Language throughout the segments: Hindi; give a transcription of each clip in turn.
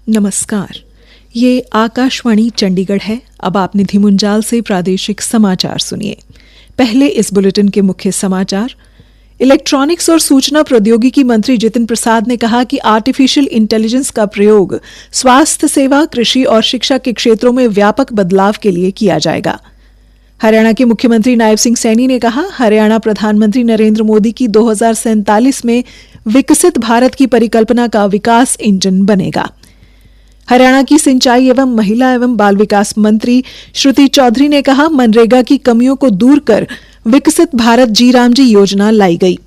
नमस्कार, ये आकाशवाणी चंडीगढ़ है। अब आप निधि मुंजाल से प्रादेशिक समाचार सुनिए। पहले इस बुलेटिन के मुख्य समाचार। इलेक्ट्रॉनिक्स और सूचना प्रौद्योगिकी मंत्री जितिन प्रसाद ने कहा कि आर्टिफिशियल इंटेलिजेंस का प्रयोग स्वास्थ्य सेवा, कृषि और शिक्षा के क्षेत्रों में व्यापक बदलाव के लिए किया जाएगा। हरियाणा के मुख्यमंत्री नायब सिंह सैनी ने कहा, हरियाणा प्रधानमंत्री नरेंद्र मोदी की 2047 में विकसित भारत की परिकल्पना का विकास इंजन बनेगा। हरियाणा की सिंचाई एवं महिला एवं बाल विकास मंत्री श्रुति चौधरी ने कहा, मनरेगा की कमियों को दूर कर विकसित भारत जी राम जी योजना लाई गई।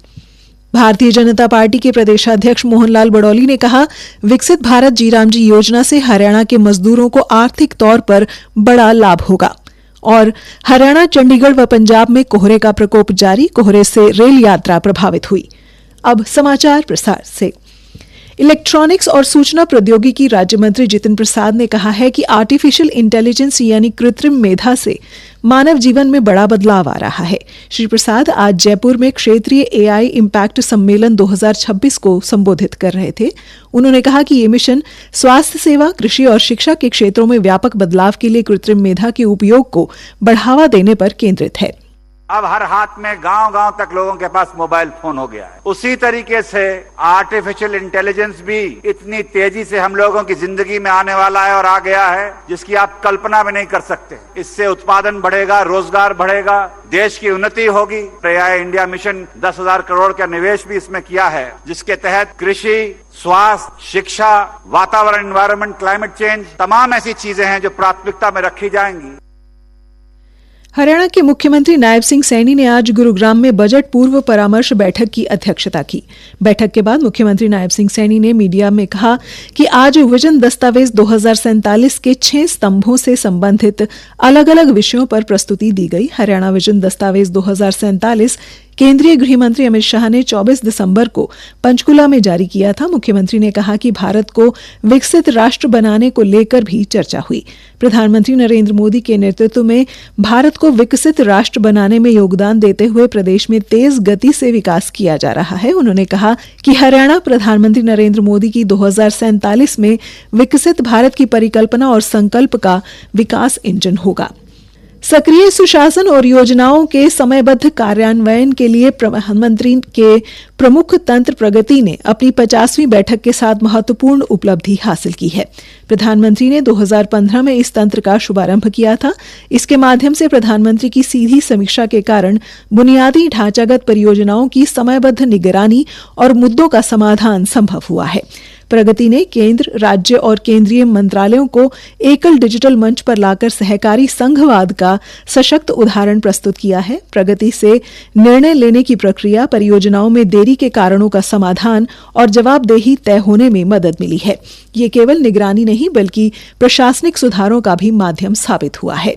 भारतीय जनता पार्टी के प्रदेशाध्यक्ष मोहनलाल बड़ौली ने कहा, विकसित भारत जी राम जी योजना से हरियाणा के मजदूरों को आर्थिक तौर पर बड़ा लाभ होगा। और हरियाणा, चंडीगढ़ व पंजाब में कोहरे का प्रकोप जारी, कोहरे से रेल यात्रा प्रभावित हुई। अब समाचार प्रसार से। इलेक्ट्रॉनिक्स और सूचना प्रौद्योगिकी राज्य मंत्री जितिन प्रसाद ने कहा है कि आर्टिफिशियल इंटेलिजेंस यानी कृत्रिम मेधा से मानव जीवन में बड़ा बदलाव आ रहा है। श्री प्रसाद आज जयपुर में क्षेत्रीय एआई इम्पैक्ट सम्मेलन 2026 को संबोधित कर रहे थे। उन्होंने कहा कि ये मिशन स्वास्थ्य सेवा, कृषि और शिक्षा के क्षेत्रों में व्यापक बदलाव के लिए कृत्रिम मेधा के उपयोग को बढ़ावा देने पर केंद्रित है। अब हर हाथ में गांव-गांव तक लोगों के पास मोबाइल फोन हो गया है। उसी तरीके से आर्टिफिशियल इंटेलिजेंस भी इतनी तेजी से हम लोगों की जिंदगी में आने वाला है और आ गया है, जिसकी आप कल्पना भी नहीं कर सकते। इससे उत्पादन बढ़ेगा, रोजगार बढ़ेगा, देश की उन्नति होगी। एआई इंडिया मिशन 10,000 करोड़ का निवेश भी इसमें किया है, जिसके तहत कृषि, स्वास्थ्य, शिक्षा, वातावरण, एनवायरनमेंट, क्लाइमेट चेंज, तमाम ऐसी चीजें हैं जो प्राथमिकता में रखी जाएंगी। हरियाणा के मुख्यमंत्री नायब सिंह सैनी ने आज गुरुग्राम में बजट पूर्व परामर्श बैठक की अध्यक्षता की। बैठक के बाद मुख्यमंत्री नायब सिंह सैनी ने मीडिया में कहा कि आज विजन दस्तावेज 2047 के 6 स्तंभों से संबंधित अलग अलग विषयों पर प्रस्तुति दी गई। हरियाणा विजन दस्तावेज 2047 केंद्रीय गृह मंत्री अमित शाह ने 24 दिसंबर को पंचकुला में जारी किया था। मुख्यमंत्री ने कहा कि भारत को विकसित राष्ट्र बनाने को लेकर भी चर्चा हुई। प्रधानमंत्री नरेंद्र मोदी के नेतृत्व में भारत को विकसित राष्ट्र बनाने में योगदान देते हुए प्रदेश में तेज गति से विकास किया जा रहा है। उन्होंने कहा कि हरियाणा प्रधानमंत्री नरेंद्र मोदी की 2047 में विकसित भारत की परिकल्पना और संकल्प का विकास इंजन होगा। सक्रिय सुशासन और योजनाओं के समयबद्ध कार्यान्वयन के लिए प्रधानमंत्री के प्रमुख तंत्र प्रगति ने अपनी 50वीं बैठक के साथ महत्वपूर्ण उपलब्धि हासिल की है। प्रधानमंत्री ने 2015 में इस तंत्र का शुभारंभ किया था। इसके माध्यम से प्रधानमंत्री की सीधी समीक्षा के कारण बुनियादी ढांचागत परियोजनाओं की समयबद्ध निगरानी और मुद्दों का समाधान संभव हुआ है। प्रगति ने केंद्र, राज्य और केंद्रीय मंत्रालयों को एकल डिजिटल मंच पर लाकर सहकारी संघवाद का सशक्त उदाहरण प्रस्तुत किया है। प्रगति से निर्णय लेने की प्रक्रिया, परियोजनाओं में देरी के कारणों का समाधान और जवाबदेही तय होने में मदद मिली है। ये केवल निगरानी नहीं बल्कि प्रशासनिक सुधारों का भी माध्यम साबित हुआ है।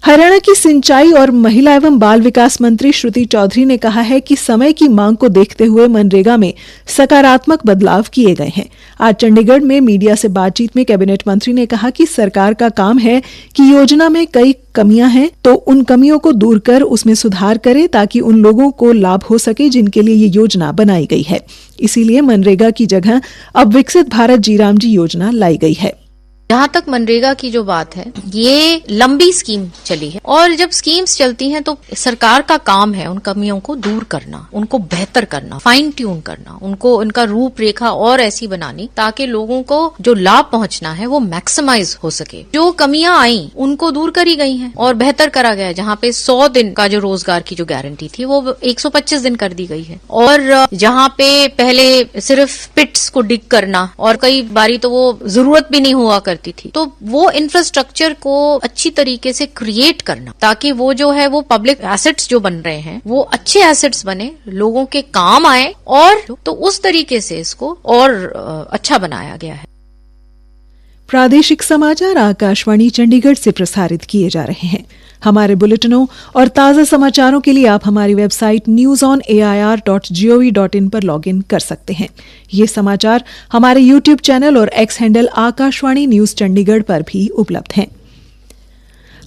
हरियाणा की सिंचाई और महिला एवं बाल विकास मंत्री श्रुति चौधरी ने कहा है कि समय की मांग को देखते हुए मनरेगा में सकारात्मक बदलाव किए गए हैं। आज चंडीगढ़ में मीडिया से बातचीत में कैबिनेट मंत्री ने कहा कि सरकार का काम है कि योजना में कई कमियां हैं तो उन कमियों को दूर कर उसमें सुधार करे ताकि उन लोगों को लाभ हो सके जिनके लिए ये योजना बनाई गई है। इसीलिए मनरेगा की जगह अब विकसित भारत जी राम जी योजना लाई गई है। जहाँ तक मनरेगा की जो बात है, ये लंबी स्कीम चली है और जब स्कीम्स चलती हैं तो सरकार का काम है उन कमियों को दूर करना, उनको बेहतर करना, फाइन ट्यून करना, उनको उनका रूपरेखा और ऐसी बनानी ताकि लोगों को जो लाभ पहुंचना है वो मैक्सिमाइज हो सके। जो कमियां आई उनको दूर करी गई हैं और बेहतर करा गया है। जहाँ पे 100 दिन का जो रोजगार की जो गारंटी थी वो 125 दिन कर दी गई है और जहाँ पे पहले सिर्फ पिट्स को डिग करना और कई बारी तो वो जरूरत भी नहीं हुआ थी, तो वो इंफ्रास्ट्रक्चर को अच्छी तरीके से क्रिएट करना ताकि वो जो है वो पब्लिक एसेट्स जो बन रहे हैं वो अच्छे एसेट्स बने, लोगों के काम आए और तो उस तरीके से इसको और अच्छा बनाया गया है। प्रादेशिक समाचार आकाशवाणी चंडीगढ़ से प्रसारित किए जा रहे हैं। हमारे बुलेटिनों और ताज़ा समाचारों के लिए आप हमारी वेबसाइट newsonair.gov.in पर लॉगिन कर सकते हैं। ये समाचार हमारे YouTube चैनल और x handle Akashvani news Chandigarh पर भी उपलब्ध हैं।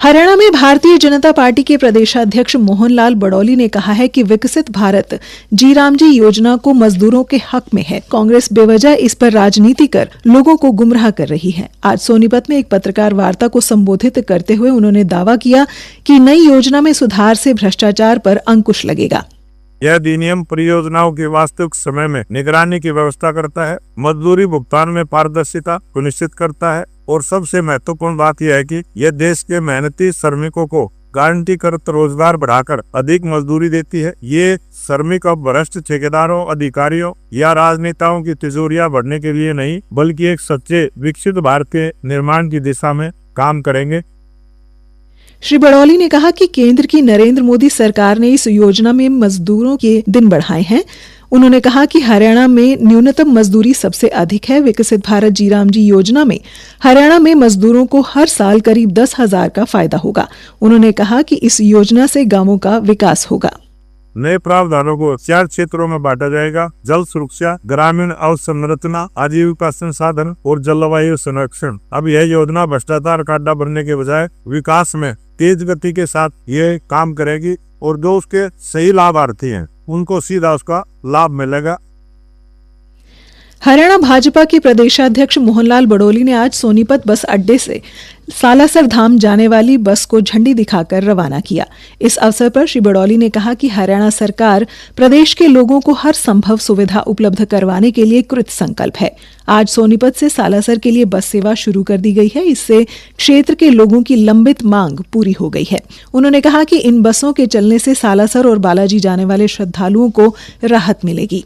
हरियाणा में भारतीय जनता पार्टी के प्रदेशाध्यक्ष मोहन लाल बड़ौली ने कहा है कि विकसित भारत जी राम जी योजना को मजदूरों के हक में है। कांग्रेस बेवजह इस पर राजनीति कर लोगों को गुमराह कर रही है। आज सोनीपत में एक पत्रकार वार्ता को संबोधित करते हुए उन्होंने दावा किया कि नई योजना में सुधार से भ्रष्टाचार पर अंकुश लगेगा। यह अधिनियम परियोजनाओं की वास्तविक समय में निगरानी की व्यवस्था करता है, मजदूरी भुगतान में पारदर्शिता सुनिश्चित करता है और सबसे महत्वपूर्ण बात यह है कि यह देश के मेहनती श्रमिकों को गारंटी करत रोजगार बढ़ाकर अधिक मजदूरी देती है। ये श्रमिक अब भ्रष्ट ठेकेदारों, अधिकारियों या राजनेताओं की तिजोरियां भरने के लिए नहीं बल्कि एक सच्चे विकसित भारत के निर्माण की दिशा में काम करेंगे। श्री बड़ौली ने कहा कि केंद्र की नरेंद्र मोदी सरकार ने इस योजना में मजदूरों के दिन बढ़ाए हैं। उन्होंने कहा कि हरियाणा में न्यूनतम मजदूरी सबसे अधिक है। विकसित भारत जी राम जी योजना में हरियाणा में मजदूरों को हर साल करीब 10,000 का फायदा होगा। उन्होंने कहा कि इस योजना से गांवों का विकास होगा। नए प्रावधानों को 4 क्षेत्रों में बांटा जाएगा: जल सुरक्षा, ग्रामीण अवसंरचना, आजीविका संसाधन और जलवायु संरक्षण। अब यह योजना भ्रष्टाचार का अड्डा बनने के बजाय विकास में तेज गति के साथ ये काम करेगी और जो उसके सही लाभार्थी हैं उनको सीधा उसका लाभ मिलेगा। हरियाणा भाजपा के प्रदेशाध्यक्ष मोहनलाल बड़ौली ने आज सोनीपत बस अड्डे से सालासर धाम जाने वाली बस को झंडी दिखाकर रवाना किया। इस अवसर पर श्री बड़ौली ने कहा कि हरियाणा सरकार प्रदेश के लोगों को हर संभव सुविधा उपलब्ध करवाने के लिए कृत संकल्प है। आज सोनीपत से सालासर के लिए बस सेवा शुरू कर दी गई है। इससे क्षेत्र के लोगों की लंबित मांग पूरी हो गई है। उन्होंने कहा कि इन बसों के चलने से सालासर और बालाजी जाने वाले श्रद्धालुओं को राहत मिलेगी।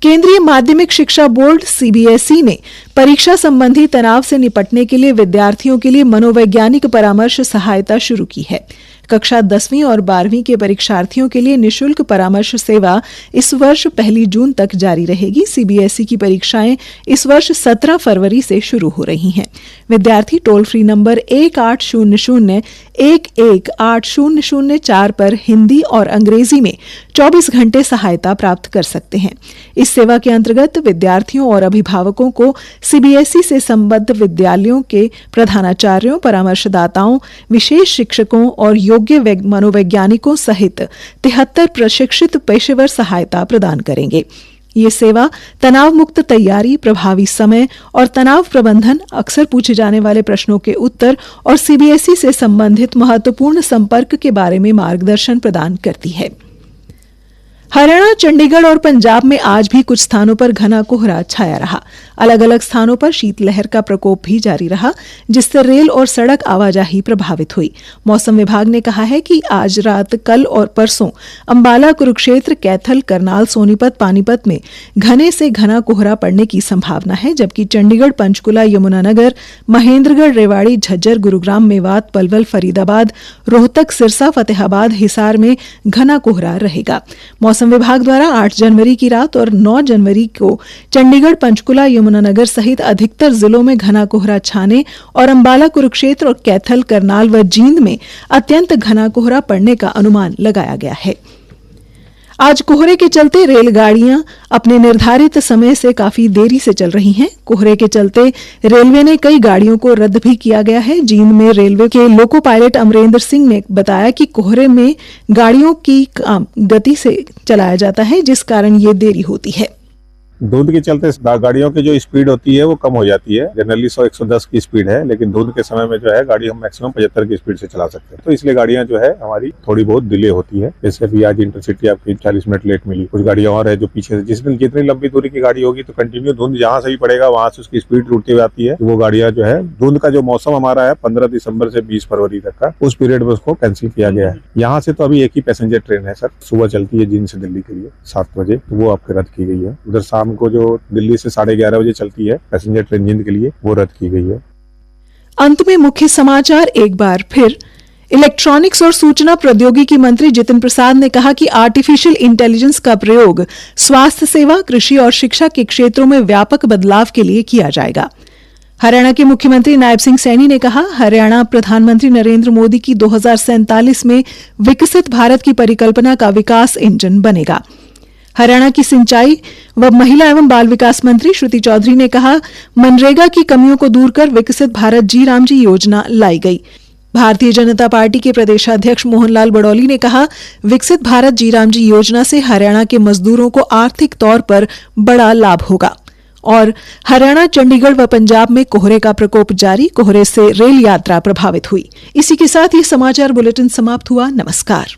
केंद्रीय माध्यमिक शिक्षा बोर्ड सीबीएसई ने परीक्षा संबंधी तनाव से निपटने के लिए विद्यार्थियों के लिए मनोवैज्ञानिक परामर्श सहायता शुरू की है। कक्षा 10वीं और 12वीं के परीक्षार्थियों के लिए निशुल्क परामर्श सेवा इस वर्ष 1 जून तक जारी रहेगी। सीबीएसई की परीक्षाएं इस वर्ष 17 फरवरी से शुरू हो रही हैं। विद्यार्थी टोल फ्री नंबर 1800-118004 पर हिंदी और अंग्रेजी में 24 घंटे सहायता प्राप्त कर सकते हैं। इस सेवा के अंतर्गत विद्यार्थियों और अभिभावकों को सीबीएसई से संबद्ध विद्यालयों के प्रधानाचार्यों, परामर्शदाताओं, विशेष शिक्षकों और योग्य मनोवैज्ञानिकों सहित 73 प्रशिक्षित पेशेवर सहायता प्रदान करेंगे। ये सेवा तनाव मुक्त तैयारी, प्रभावी समय और तनाव प्रबंधन, अक्सर पूछे जाने वाले प्रश्नों के उत्तर और सीबीएसई से संबंधित महत्वपूर्ण संपर्क के बारे में मार्गदर्शन प्रदान करती है। हरियाणा, चंडीगढ़ और पंजाब में आज भी कुछ स्थानों पर घना कोहरा छाया रहा। अलग अलग स्थानों पर शीतलहर का प्रकोप भी जारी रहा, जिससे रेल और सड़क आवाजाही प्रभावित हुई। मौसम विभाग ने कहा है कि आज रात, कल और परसों अंबाला, कुरुक्षेत्र, कैथल, करनाल, सोनीपत, पानीपत में घने से घना कोहरा पड़ने की संभावना है, जबकि चंडीगढ़, पंचकुला, यमुनानगर, महेंद्रगढ़, रेवाड़ी, झज्जर, गुरुग्राम, मेवात, पलवल, फरीदाबाद, रोहतक, सिरसा, फतेहाबाद, हिसार में घना कोहरा रहेगा। मौसम विभाग द्वारा 8 जनवरी की रात और 9 जनवरी को चंडीगढ़, पंचकुला, यमुनानगर सहित अधिकतर जिलों में घना कोहरा छाने और अंबाला, कुरुक्षेत्र और कैथल, करनाल व जींद में अत्यंत घना कोहरा पड़ने का अनुमान लगाया गया है। आज कोहरे के चलते रेलगाड़ियां अपने निर्धारित समय से काफी देरी से चल रही हैं। कोहरे के चलते रेलवे ने कई गाड़ियों को रद्द भी किया गया है। जींद में रेलवे के लोको पायलट अमरेंद्र सिंह ने बताया कि कोहरे में गाड़ियों की काम गति से चलाया जाता है, जिस कारण ये देरी होती है। धुंध के चलते गाड़ियों की जो स्पीड होती है वो कम हो जाती है। जनरली 100-110 की स्पीड है, लेकिन धुंध के समय में जो है गाड़ी हम मैक्सिमम 75 की स्पीड से चला सकते हैं। तो इसलिए गाड़ियां जो है हमारी थोड़ी बहुत डिले होती है। जैसे भी आज इंटरसिटी आपकी 40 मिनट लेट मिली। कुछ गाड़ियां और है जो पीछे से, जितनी लंबी दूरी की गाड़ी होगी तो कंटिन्यू धुंध जहां से भी पड़ेगा वहां से उसकी स्पीड टूटती हुई आती है। वो गाड़ियां जो है, धुंध का जो मौसम हमारा है 15 दिसंबर से 20 फरवरी तक का, उस पीरियड में उसको कैंसिल किया गया है। यहाँ से तो अभी एक ही पैसेंजर ट्रेन है सर, सुबह चलती है जींद से दिल्ली के लिए 7 बजे, तो वो आपके रद्द की गई है। उधर शाम को जो दिल्ली से 11:30 बजे चलती है पैसेंजर ट्रेन जींद के लिए, वो रद्द की गई है। अंत में मुख्य समाचार एक बार फिर। इलेक्ट्रॉनिक्स और सूचना प्रौद्योगिकी मंत्री जितिन प्रसाद ने कहा कि आर्टिफिशियल इंटेलिजेंस का प्रयोग स्वास्थ्य सेवा, कृषि और शिक्षा के क्षेत्रों में व्यापक बदलाव के लिए किया जाएगा। हरियाणा के मुख्यमंत्री नायब सिंह सैनी ने कहा, हरियाणा प्रधानमंत्री नरेंद्र मोदी की 2047 में विकसित भारत की परिकल्पना का विकास इंजन बनेगा। हरियाणा की सिंचाई व महिला एवं बाल विकास मंत्री श्रुति चौधरी ने कहा, मनरेगा की कमियों को दूर कर विकसित भारत जी राम जी योजना लाई गई। भारतीय जनता पार्टी के प्रदेशाध्यक्ष मोहनलाल बड़ौली ने कहा, विकसित भारत जीराम जी योजना से हरियाणा के मजदूरों को आर्थिक तौर पर बड़ा लाभ होगा। और हरियाणा, चंडीगढ़ व पंजाब में कोहरे का प्रकोप जारी, कोहरे से रेल यात्रा प्रभावित हुई। इसी के साथ ये समाचार बुलेटिन समाप्त हुआ। नमस्कार।